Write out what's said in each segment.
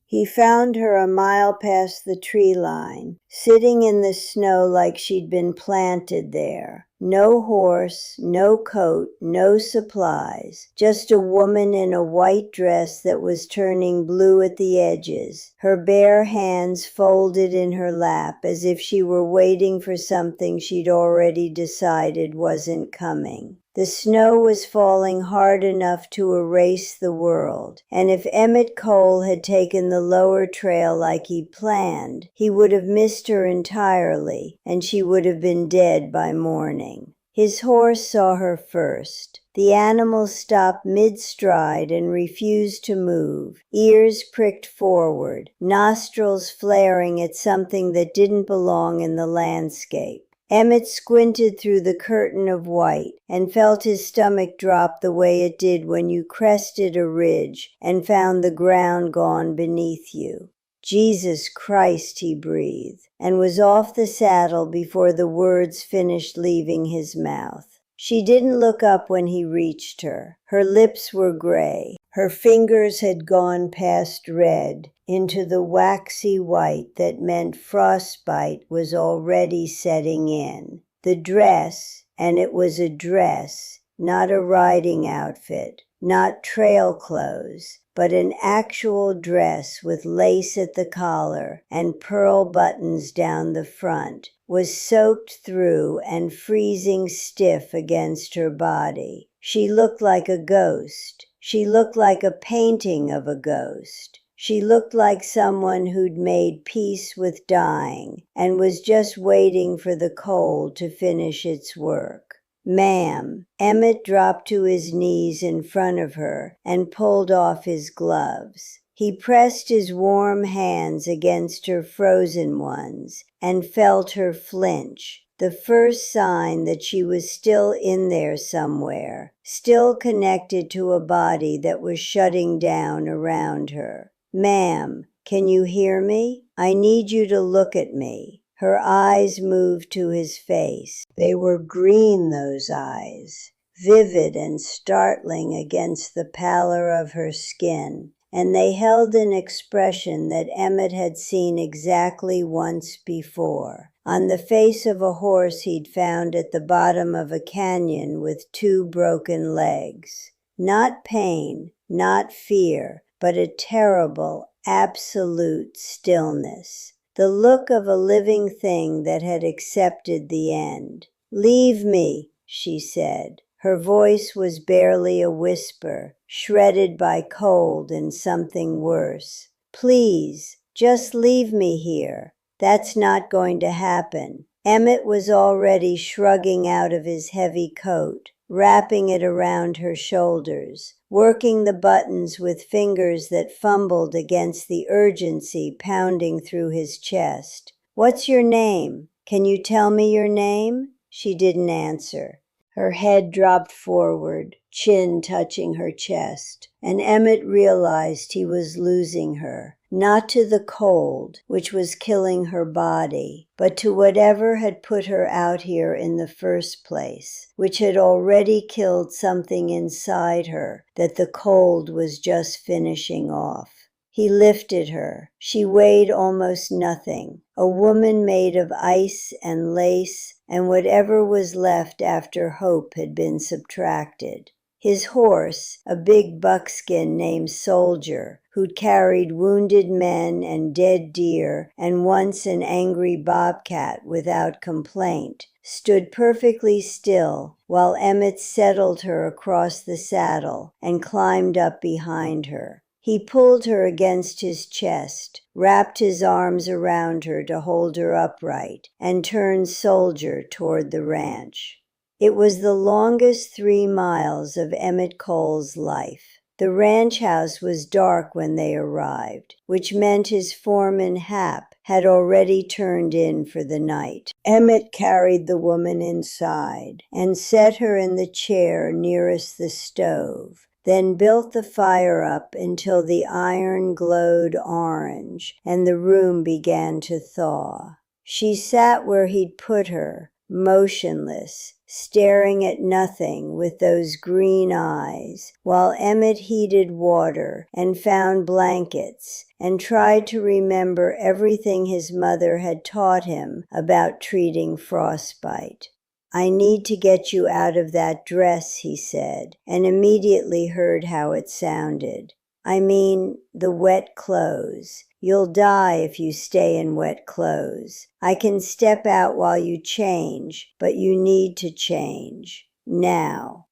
He found her a mile past the tree line, sitting in the snow like she'd been planted there. No horse, no coat, no supplies, just a woman in a white dress that was turning blue at the edges, her bare hands folded in her lap as if she were waiting for something she'd already decided wasn't coming. The snow was falling hard enough to erase the world, and if Emmett Cole had taken the lower trail like he planned, he would have missed her entirely, and she would have been dead by morning. His horse saw her first. The animal stopped mid-stride and refused to move, ears pricked forward, nostrils flaring at something that didn't belong in the landscape. Emmett squinted through the curtain of white and felt his stomach drop the way it did when you crested a ridge and found the ground gone beneath you. Jesus Christ, he breathed, and was off the saddle before the words finished leaving his mouth. She didn't look up when he reached her. Her lips were gray. Her fingers had gone past red into the waxy white that meant frostbite was already setting in. The dress, and it was a dress, not a riding outfit, not trail clothes, but an actual dress with lace at the collar and pearl buttons down the front, was soaked through and freezing stiff against her body. She looked like a ghost. She looked like a painting of a ghost. She looked like someone who'd made peace with dying and was just waiting for the cold to finish its work. "Ma'am." Emmett dropped to his knees in front of her and pulled off his gloves. He pressed his warm hands against her frozen ones and felt her flinch, the first sign that she was still in there somewhere, still connected to a body that was shutting down around her. "Ma'am, can you hear me? I need you to look at me." Her eyes moved to his face. They were green, those eyes, vivid and startling against the pallor of her skin, and they held an expression that Emmett had seen exactly once before, on the face of a horse he'd found at the bottom of a canyon with 2 broken legs. Not pain, not fear, but a terrible, absolute stillness. The look of a living thing that had accepted the end. "Leave me," she said. Her voice was barely a whisper, shredded by cold and something worse. "Please, just leave me here." "That's not going to happen." Emmett was already shrugging out of his heavy coat, wrapping it around her shoulders, working the buttons with fingers that fumbled against the urgency pounding through his chest. "What's your name? Can you tell me your name?" She didn't answer. Her head dropped forward, chin touching her chest, and Emmett realized he was losing her, not to the cold, which was killing her body, but to whatever had put her out here in the first place, which had already killed something inside her that the cold was just finishing off. He lifted her. She weighed almost nothing, a woman made of ice and lace and whatever was left after hope had been subtracted. His horse, a big buckskin named Soldier, who'd carried wounded men and dead deer and once an angry bobcat without complaint, stood perfectly still while Emmett settled her across the saddle and climbed up behind her. He pulled her against his chest, wrapped his arms around her to hold her upright, and turned Soldier toward the ranch. It was the longest 3 miles of Emmett Cole's life. The ranch house was dark when they arrived, which meant his foreman Hap had already turned in for the night. Emmett carried the woman inside and set her in the chair nearest the stove, then built the fire up until the iron glowed orange and the room began to thaw. She sat where he'd put her, motionless, staring at nothing with those green eyes, while Emmett heated water and found blankets and tried to remember everything his mother had taught him about treating frostbite. "I need to get you out of that dress," he said, and immediately heard how it sounded. "I mean, the wet clothes. You'll die if you stay in wet clothes. I can step out while you change, but you need to change. Now."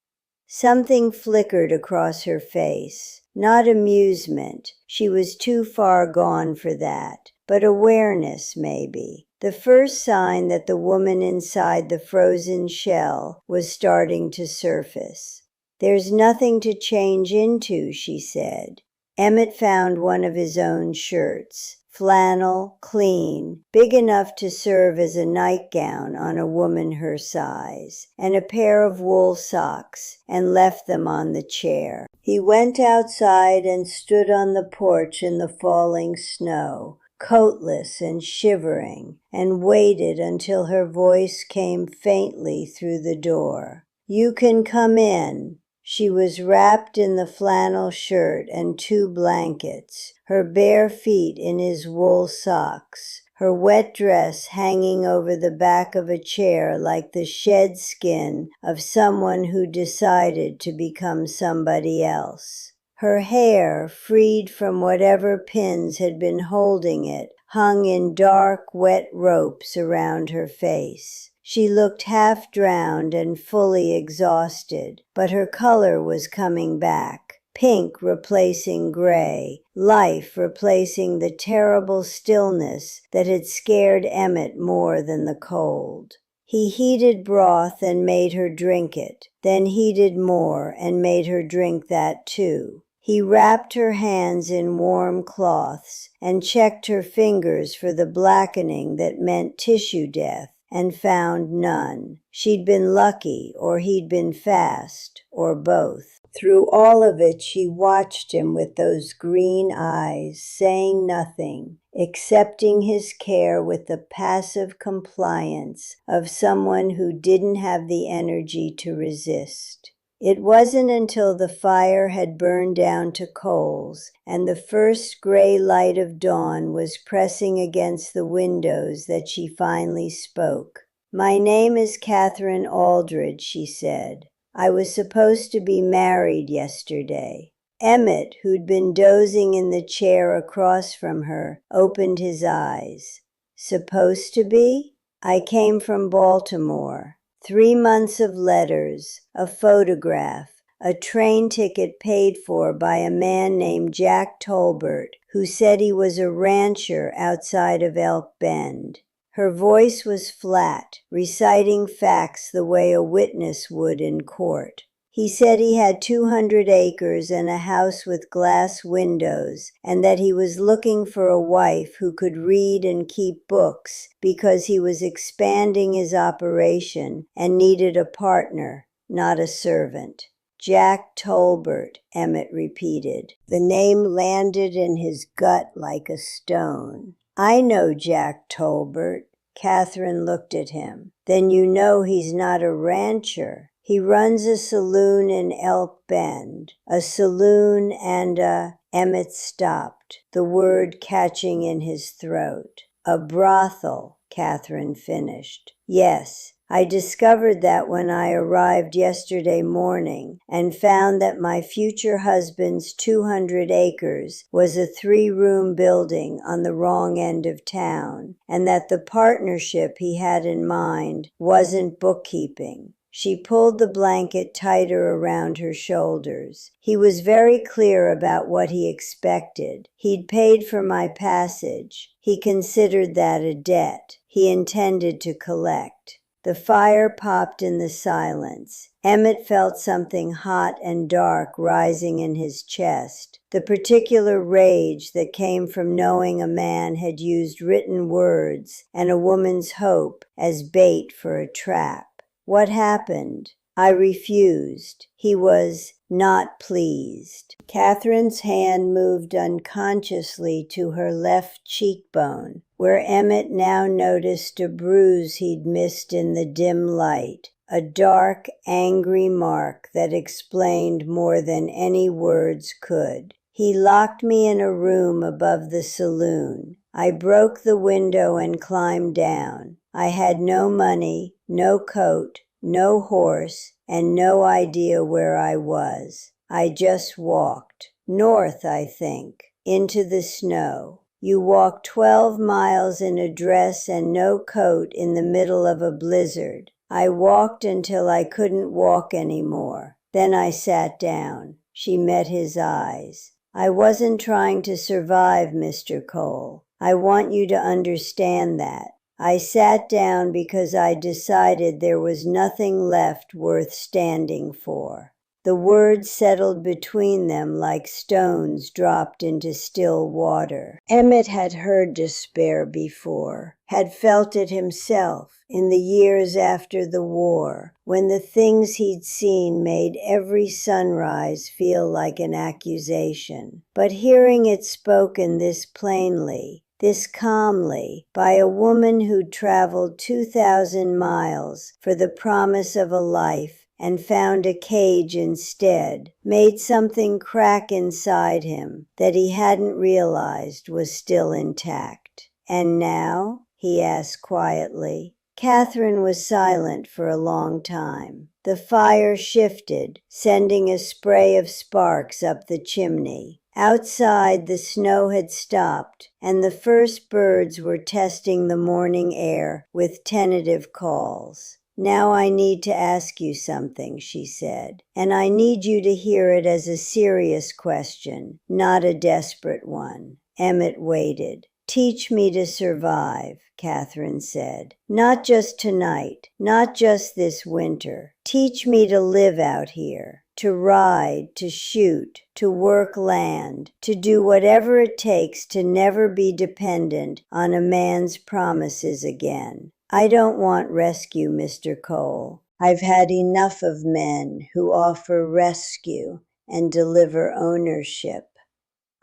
Something flickered across her face. Not amusement, she was too far gone for that, but awareness, maybe. The first sign that the woman inside the frozen shell was starting to surface. "There's nothing to change into," she said. Emmett found one of his own shirts. Flannel, clean, big enough to serve as a nightgown on a woman her size, and a pair of wool socks, and left them on the chair. He went outside and stood on the porch in the falling snow, coatless and shivering, and waited until her voice came faintly through the door. "You can come in." She was wrapped in the flannel shirt and 2 blankets, her bare feet in his wool socks, her wet dress hanging over the back of a chair like the shed skin of someone who decided to become somebody else. Her hair, freed from whatever pins had been holding it, hung in dark, wet ropes around her face. She looked half drowned and fully exhausted, but her color was coming back. Pink replacing gray, life replacing the terrible stillness that had scared Emmett more than the cold. He heated broth and made her drink it, then heated more and made her drink that too. He wrapped her hands in warm cloths and checked her fingers for the blackening that meant tissue death, and found none. She'd been lucky, or he'd been fast, or both. Through all of it, she watched him with those green eyes, saying nothing, accepting his care with the passive compliance of someone who didn't have the energy to resist. It wasn't until the fire had burned down to coals and the first gray light of dawn was pressing against the windows that she finally spoke. "My name is Catherine Aldridge," she said. "I was supposed to be married yesterday." Emmett, who'd been dozing in the chair across from her, opened his eyes. "Supposed to be? I came from Baltimore. 3 months of letters, a photograph, a train ticket paid for by a man named Jack Tolbert, who said he was a rancher outside of Elk Bend." Her voice was flat, reciting facts the way a witness would in court. "He said he had 200 acres and a house with glass windows, and that he was looking for a wife who could read and keep books because he was expanding his operation and needed a partner, not a servant." "Jack Tolbert," Emmett repeated. The name landed in his gut like a stone. "I know Jack Tolbert." Catherine looked at him. "Then you know he's not a rancher. He runs a saloon in Elk Bend. A saloon and a—" Emmett stopped, the word catching in his throat. "A brothel," Catherine finished. "Yes. I discovered that when I arrived yesterday morning and found that my future husband's 200 acres was a 3-room building on the wrong end of town, and that the partnership he had in mind wasn't bookkeeping." She pulled the blanket tighter around her shoulders. "He was very clear about what he expected. He'd paid for my passage. He considered that a debt he intended to collect." The fire popped in the silence. Emmett felt something hot and dark rising in his chest, the particular rage that came from knowing a man had used written words and a woman's hope as bait for a trap. "What happened?" "I refused." He was not pleased. Catherine's hand moved unconsciously to her left cheekbone, where Emmett now noticed a bruise he'd missed in the dim light, a dark, angry mark that explained more than any words could. He locked me in a room above the saloon. I broke the window and climbed down. I had no money, no coat, no horse, and no idea where I was. I just walked. North, I think, into the snow. You walk 12 miles in a dress and no coat in the middle of a blizzard. I walked until I couldn't walk anymore. Then I sat down. She met his eyes. I wasn't trying to survive, Mr. Cole. I want you to understand that. I sat down because I decided there was nothing left worth standing for. The words settled between them like stones dropped into still water. Emmett had heard despair before, had felt it himself in the years after the war, when the things he'd seen made every sunrise feel like an accusation. But hearing it spoken this plainly, this calmly, by a woman who'd traveled 2,000 miles for the promise of a life and found a cage instead, made something crack inside him that he hadn't realized was still intact. And now? He asked quietly. Catherine was silent for a long time. The fire shifted, sending a spray of sparks up the chimney. Outside, the snow had stopped, and the first birds were testing the morning air with tentative calls. Now I need to ask you something, she said, and I need you to hear it as a serious question, not a desperate one. Emmett waited. Teach me to survive, Catherine said. Not just tonight, not just this winter. Teach me to live out here, to ride, to shoot, to work land, to do whatever it takes to never be dependent on a man's promises again. I don't want rescue, Mr. Cole. I've had enough of men who offer rescue and deliver ownership.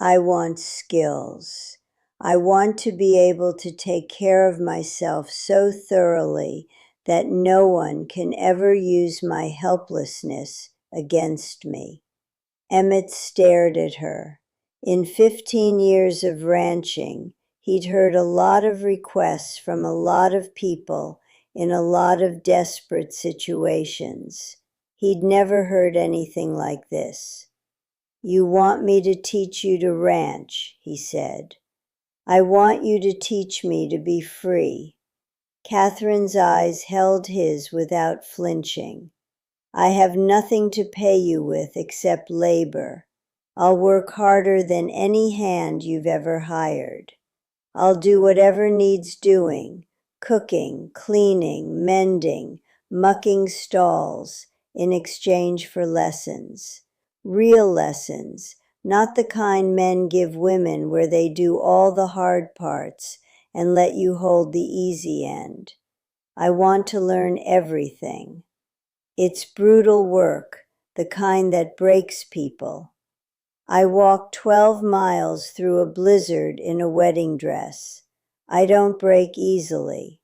I want skills. I want to be able to take care of myself so thoroughly that no one can ever use my helplessness against me. Emmett stared at her. In 15 years of ranching, he'd heard a lot of requests from a lot of people in a lot of desperate situations. He'd never heard anything like this. You want me to teach you to ranch, he said. I want you to teach me to be free. Catherine's eyes held his without flinching. I have nothing to pay you with except labor. I'll work harder than any hand you've ever hired. I'll do whatever needs doing, cooking, cleaning, mending, mucking stalls, in exchange for lessons. Real lessons, not the kind men give women where they do all the hard parts and let you hold the easy end. I want to learn everything. It's brutal work, the kind that breaks people. I walked 12 miles through a blizzard in a wedding dress. I don't break easily.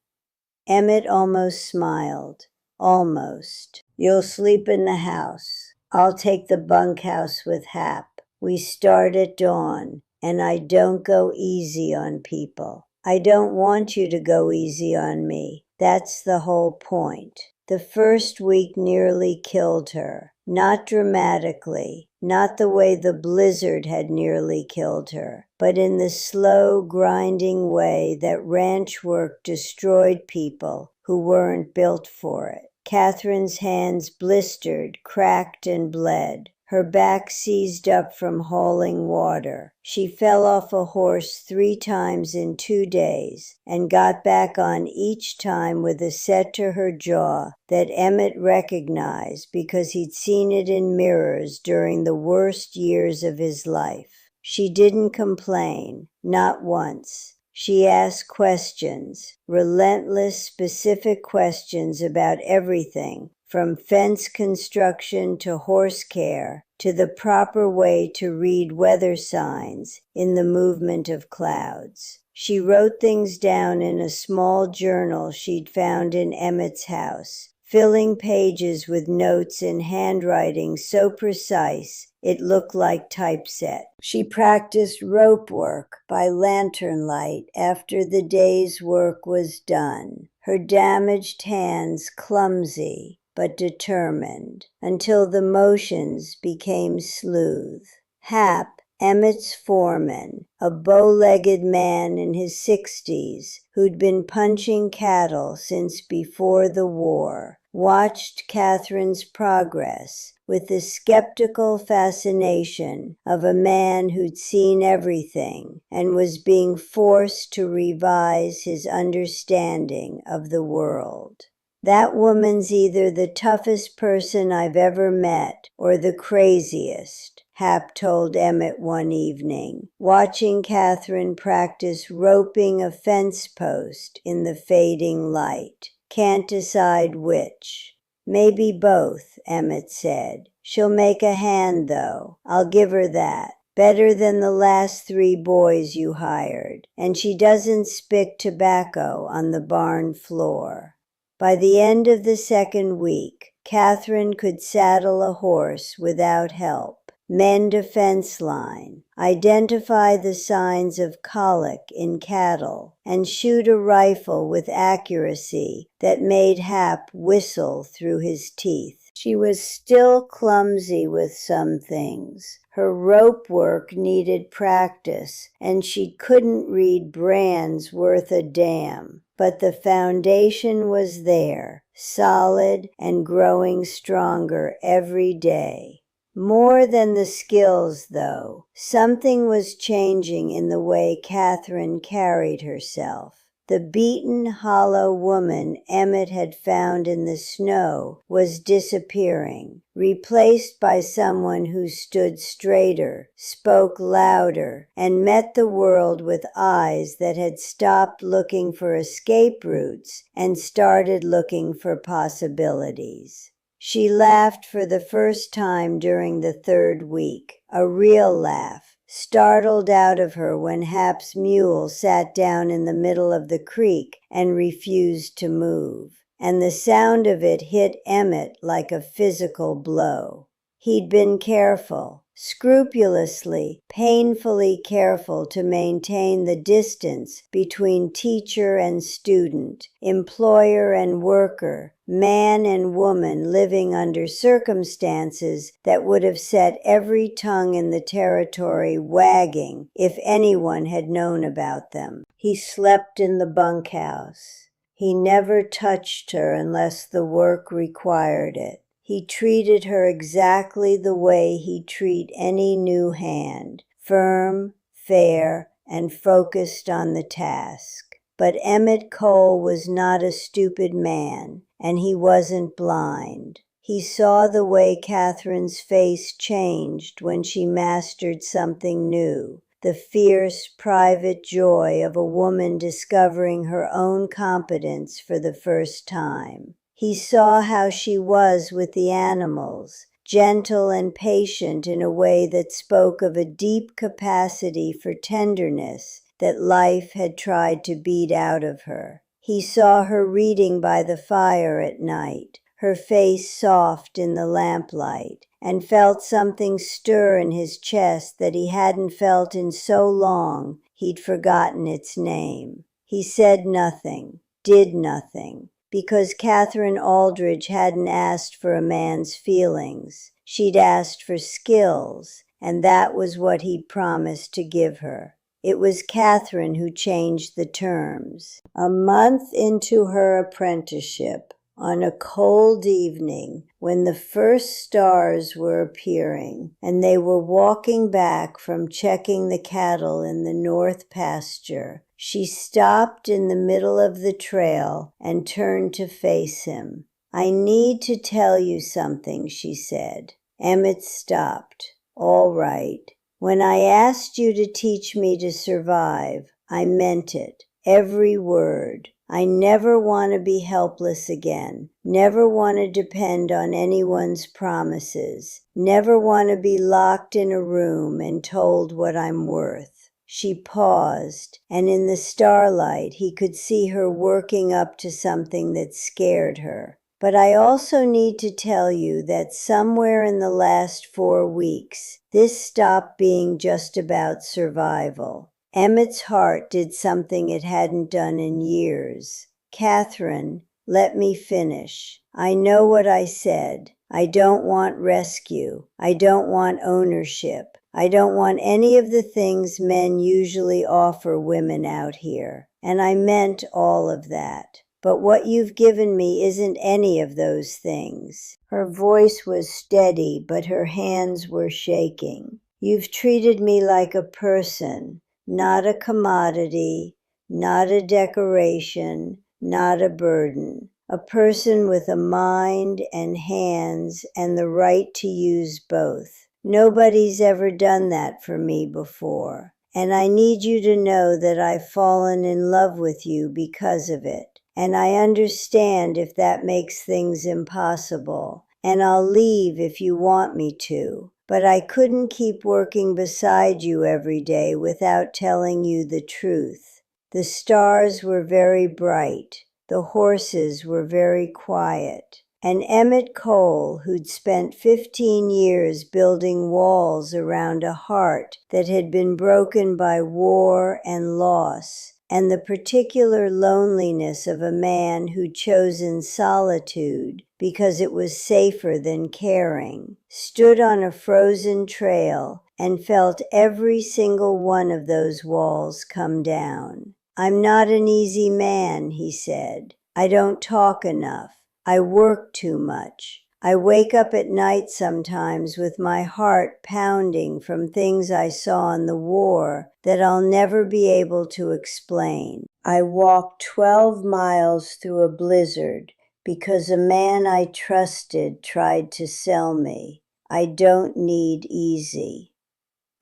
Emmett almost smiled. Almost. You'll sleep in the house. I'll take the bunkhouse with Hap. We start at dawn, and I don't go easy on people. I don't want you to go easy on me. That's the whole point. The first week nearly killed her. Not dramatically, not the way the blizzard had nearly killed her, but in the slow, grinding way that ranch work destroyed people who weren't built for it. Catherine's hands blistered, cracked, and bled. Her back seized up from hauling water. She fell off a horse 3 times in 2 days and got back on each time with a set to her jaw that Emmett recognized because he'd seen it in mirrors during the worst years of his life. She didn't complain, not once. She asked questions, relentless, specific questions about everything, from fence construction to horse care, to the proper way to read weather signs in the movement of clouds. She wrote things down in a small journal she'd found in Emmett's house, filling pages with notes in handwriting so precise It looked like typeset. She practiced rope work by lantern light after the day's work was done, her damaged hands clumsy but determined, until the motions became smooth. Hap, Emmett's foreman, a bow-legged man in his 60s who'd been punching cattle since before the war, watched Catherine's progress with the skeptical fascination of a man who'd seen everything and was being forced to revise his understanding of the world. That woman's either the toughest person I've ever met or the craziest, Hap told Emmett one evening, watching Catherine practice roping a fence post in the fading light. Can't decide which. Maybe both, Emmett said. She'll make a hand, though. I'll give her that. Better than the last 3 boys you hired. And she doesn't spick tobacco on the barn floor. By the end of the 2nd week, Catherine could saddle a horse without help, mend a fence line, identify the signs of colic in cattle, and shoot a rifle with accuracy that made Hap whistle through his teeth. She was still clumsy with some things. Her rope work needed practice, and she couldn't read brands worth a damn. But the foundation was there, solid and growing stronger every day. More than the skills, though, something was changing in the way Catherine carried herself. The beaten, hollow woman Emmett had found in the snow was disappearing, replaced by someone who stood straighter, spoke louder, and met the world with eyes that had stopped looking for escape routes and started looking for possibilities. She laughed for the first time during the 3rd week, a real laugh, startled out of her when Hap's mule sat down in the middle of the creek and refused to move, and the sound of it hit Emmett like a physical blow. He'd been careful, scrupulously, painfully careful to maintain the distance between teacher and student, employer and worker, man and woman living under circumstances that would have set every tongue in the territory wagging if anyone had known about them. He slept in the bunkhouse. He never touched her unless the work required it. He treated her exactly the way he'd treat any new hand, firm, fair, and focused on the task. But Emmett Cole was not a stupid man, and he wasn't blind. He saw the way Catherine's face changed when she mastered something new, the fierce, private joy of a woman discovering her own competence for the first time. He saw how she was with the animals, gentle and patient in a way that spoke of a deep capacity for tenderness that life had tried to beat out of her. He saw her reading by the fire at night, her face soft in the lamplight, and felt something stir in his chest that he hadn't felt in so long he'd forgotten its name. He said nothing, did nothing, because Catherine Aldridge hadn't asked for a man's feelings. She'd asked for skills, and that was what he'd promised to give her. It was Catherine who changed the terms. A month into her apprenticeship, on a cold evening when the first stars were appearing, and they were walking back from checking the cattle in the north pasture, she stopped in the middle of the trail and turned to face him. "I need to tell you something," she said. Emmett stopped. "All right. When I asked you to teach me to survive, I meant it. Every word. I never want to be helpless again. Never want to depend on anyone's promises. Never want to be locked in a room and told what I'm worth." She paused, and in the starlight he could see her working up to something that scared her. But I also need to tell you that somewhere in the last 4 weeks, this stopped being just about survival. Emmett's heart did something it hadn't done in years. Catherine, let me finish. I know what I said. I don't want rescue. I don't want ownership. I don't want any of the things men usually offer women out here. And I meant all of that. But what you've given me isn't any of those things. Her voice was steady, but her hands were shaking. You've treated me like a person, not a commodity, not a decoration, not a burden. A person with a mind and hands and the right to use both. Nobody's ever done that for me before. And I need you to know that I've fallen in love with you because of it. And I understand if that makes things impossible. And I'll leave if you want me to. But I couldn't keep working beside you every day without telling you the truth. The stars were very bright. The horses were very quiet. And Emmett Cole, who'd spent 15 years building walls around a heart that had been broken by war and loss, and the particular loneliness of a man who'd chosen solitude because it was safer than caring, stood on a frozen trail and felt every single one of those walls come down. I'm not an easy man, he said. I don't talk enough. I work too much. I wake up at night sometimes with my heart pounding from things I saw in the war that I'll never be able to explain. I walked 12 miles through a blizzard because a man I trusted tried to sell me. I don't need easy.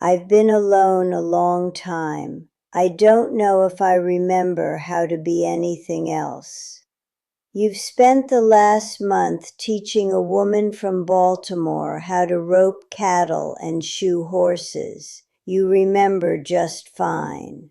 I've been alone a long time. I don't know if I remember how to be anything else. You've spent the last month teaching a woman from Baltimore how to rope cattle and shoe horses. You remember just fine.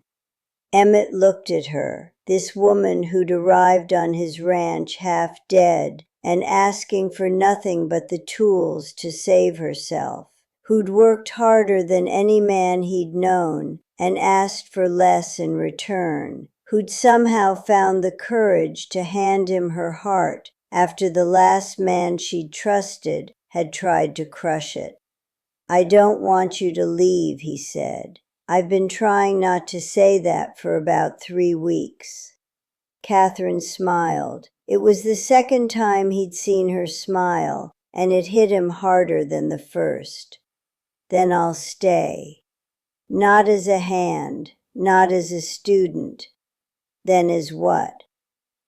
Emmett looked at her, this woman who'd arrived on his ranch half dead and asking for nothing but the tools to save herself, who'd worked harder than any man he'd known and asked for less in return, who'd somehow found the courage to hand him her heart after the last man she'd trusted had tried to crush it. I don't want you to leave, he said. I've been trying not to say that for about 3 weeks. Catherine smiled. It was the second time he'd seen her smile, and it hit him harder than the first. Then I'll stay. Not as a hand, not as a student. Then as what?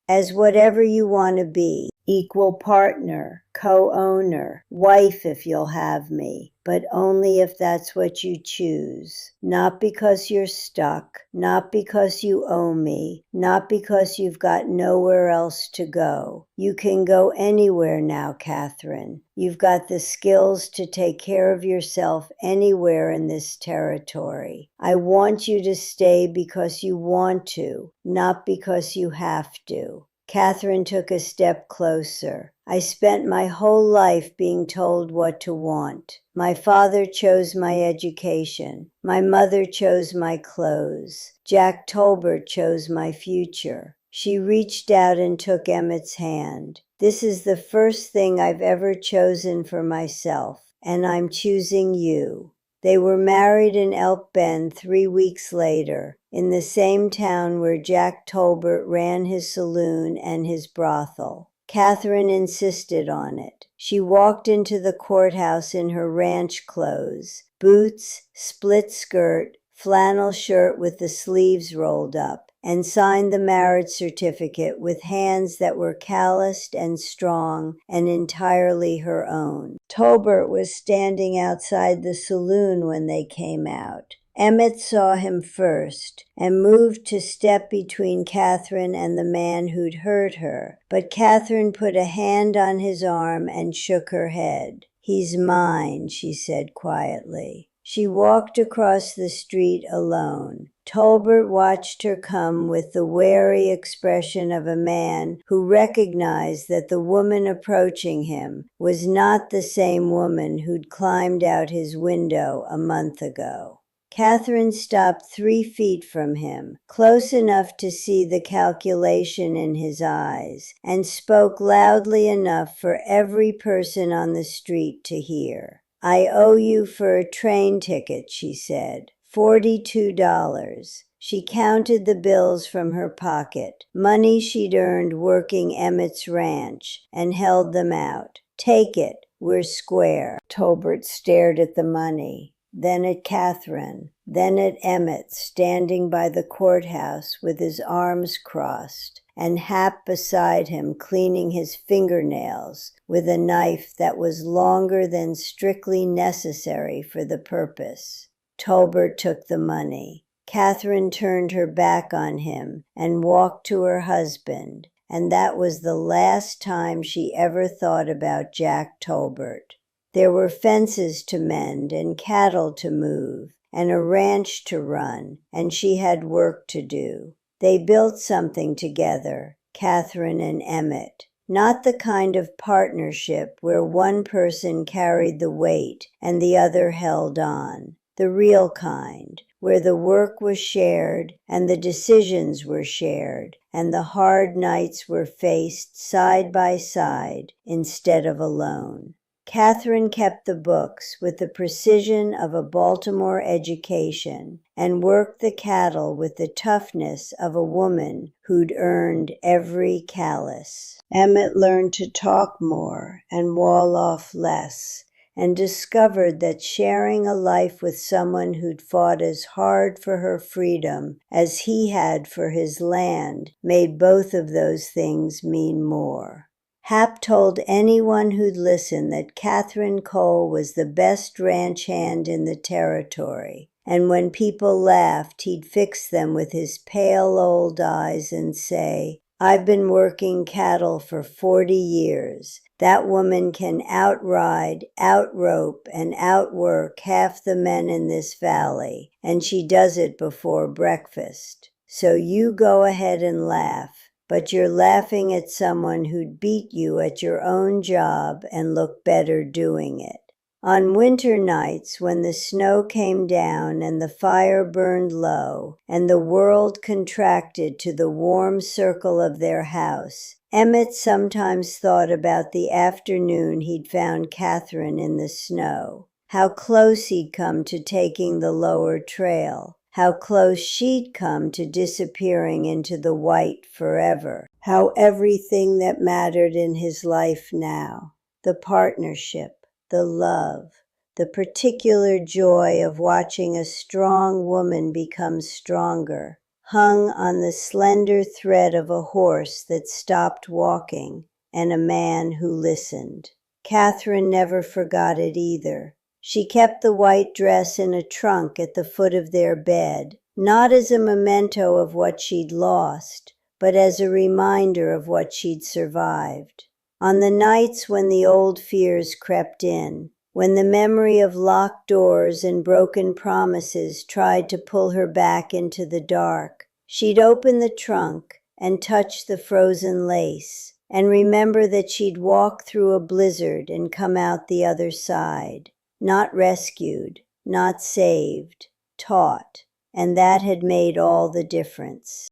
As whatever you want to be. Equal partner, co-owner, wife if you'll have me, but only if that's what you choose. Not because you're stuck, not because you owe me, not because you've got nowhere else to go. You can go anywhere now, Catherine. You've got the skills to take care of yourself anywhere in this territory. I want you to stay because you want to, not because you have to. Catherine took a step closer. I spent my whole life being told what to want. My father chose my education. My mother chose my clothes. Jack Tolbert chose my future. She reached out and took Emmett's hand. This is the first thing I've ever chosen for myself, and I'm choosing you. They were married in Elk Bend 3 weeks later, in the same town where Jack Tolbert ran his saloon and his brothel. Catherine insisted on it. She walked into the courthouse in her ranch clothes, boots, split skirt, flannel shirt with the sleeves rolled up, and signed the marriage certificate with hands that were calloused and strong and entirely her own. Tolbert was standing outside the saloon when they came out. Emmett saw him first and moved to step between Catherine and the man who'd hurt her, but Catherine put a hand on his arm and shook her head. He's mine, she said quietly. She walked across the street alone. Tolbert watched her come with the wary expression of a man who recognized that the woman approaching him was not the same woman who'd climbed out his window a month ago. Catherine stopped 3 feet from him, close enough to see the calculation in his eyes, and spoke loudly enough for every person on the street to hear. "I owe you for a train ticket," she said. $42. She counted the bills from her pocket, money she'd earned working Emmett's ranch, and held them out. "Take it, we're square." Tolbert stared at the money, then at Catherine, then at Emmett standing by the courthouse with his arms crossed, and Hap beside him cleaning his fingernails with a knife that was longer than strictly necessary for the purpose. Tolbert took the money. Catherine turned her back on him and walked to her husband, and that was the last time she ever thought about Jack Tolbert. There were fences to mend and cattle to move and a ranch to run, and she had work to do. They built something together, Catherine and Emmett. Not the kind of partnership where one person carried the weight and the other held on. The real kind, where the work was shared and the decisions were shared and the hard nights were faced side by side instead of alone. Catherine kept the books with the precision of a Baltimore education and worked the cattle with the toughness of a woman who'd earned every callus. Emmett learned to talk more and wall off less, and discovered that sharing a life with someone who'd fought as hard for her freedom as he had for his land made both of those things mean more. Hap told anyone who'd listen that Catherine Cole was the best ranch hand in the territory, and when people laughed, he'd fix them with his pale old eyes and say, "I've been working cattle for 40 years. That woman can outride, outrope, and outwork half the men in this valley, and she does it before breakfast. So you go ahead and laugh. But you're laughing at someone who'd beat you at your own job and look better doing it." On winter nights, when the snow came down and the fire burned low and the world contracted to the warm circle of their house, Emmett sometimes thought about the afternoon he'd found Catherine in the snow, how close he'd come to taking the lower trail, how close she'd come to disappearing into the white forever, how everything that mattered in his life now, the partnership, the love, the particular joy of watching a strong woman become stronger, hung on the slender thread of a horse that stopped walking and a man who listened. Catherine never forgot it either. She kept the white dress in a trunk at the foot of their bed, not as a memento of what she'd lost, but as a reminder of what she'd survived. On the nights when the old fears crept in, when the memory of locked doors and broken promises tried to pull her back into the dark, she'd open the trunk and touch the frozen lace, and remember that she'd walk through a blizzard and come out the other side. Not rescued, not saved, taught, and that had made all the difference.